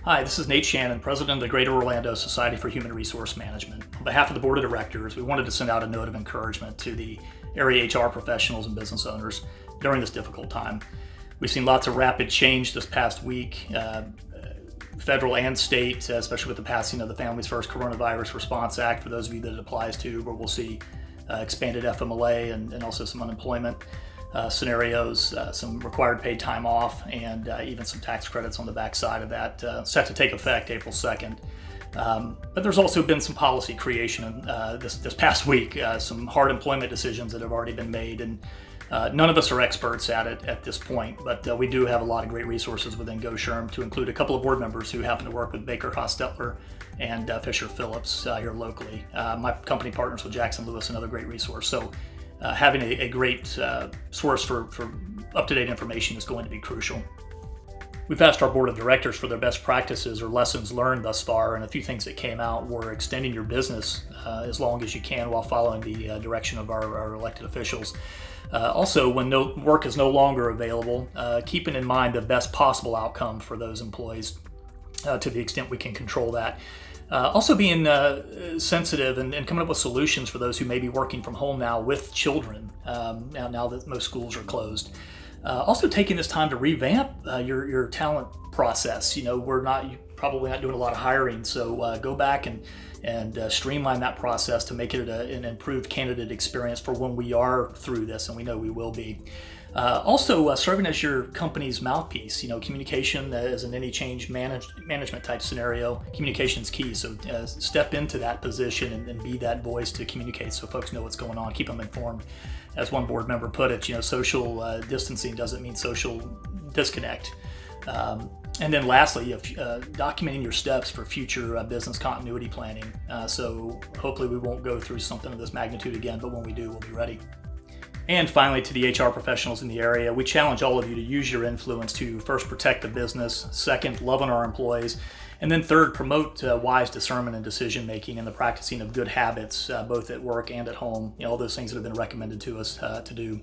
Hi, this is Nate Shannon, President of the Greater Orlando Society for Human Resource Management. On behalf of the Board of Directors, we wanted to send out a note of encouragement to the area HR professionals and business owners during this difficult time. We've seen lots of rapid change this past week, federal and state, especially with the passing of the Families First Coronavirus Response Act, for those of you that it applies to, where we'll see expanded FMLA and also some unemployment scenarios, some required paid time off, and even some tax credits on the backside of that, set to take effect April 2nd. But there's also been some policy creation this past week, some hard employment decisions that have already been made, and none of us are experts at it at this point, but we do have a lot of great resources within GOSHRM, to include a couple of board members who happen to work with Baker Hostetler and Fisher Phillips here locally. My company partners with Jackson Lewis, another great resource. So having a great source for up-to-date information is going to be crucial. We've asked our board of directors for their best practices or lessons learned thus far, and a few things that came out were extending your business as long as you can while following the direction of our elected officials. Also, when work is no longer available, keeping in mind the best possible outcome for those employees to the extent we can control that. Also being sensitive and coming up with solutions for those who may be working from home now with children, now that most schools are closed. Also taking this time to revamp your talent process. You know, we're probably not doing a lot of hiring, so go back and streamline that process to make it an improved candidate experience for when we are through this, and we know we will be. Also, serving as your company's mouthpiece. You know, communication as in any change management type scenario, communication is key. So step into that position and be that voice to communicate so folks know what's going on, keep them informed. As one board member put it, you know, social distancing doesn't mean social disconnect. And then lastly, documenting your steps for future business continuity planning. So hopefully we won't go through something of this magnitude again, but when we do, we'll be ready. And finally, to the HR professionals in the area, we challenge all of you to use your influence to first protect the business, second, love on our employees, and then third, promote wise discernment and decision making and the practicing of good habits, both at work and at home. You know, all those things that have been recommended to us to do.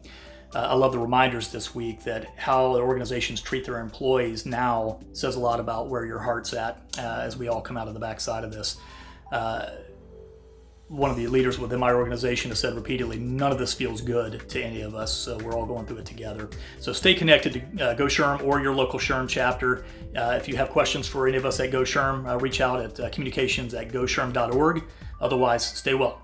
I love the reminders this week that how organizations treat their employees now says a lot about where your heart's at as we all come out of the backside of this. One of the leaders within my organization has said repeatedly, none of this feels good to any of us, so we're all going through it together. So stay connected to GOSHRM or your local SHRM chapter. If you have questions for any of us at GOSHRM, reach out at communications@goshrm.org. Otherwise, stay well.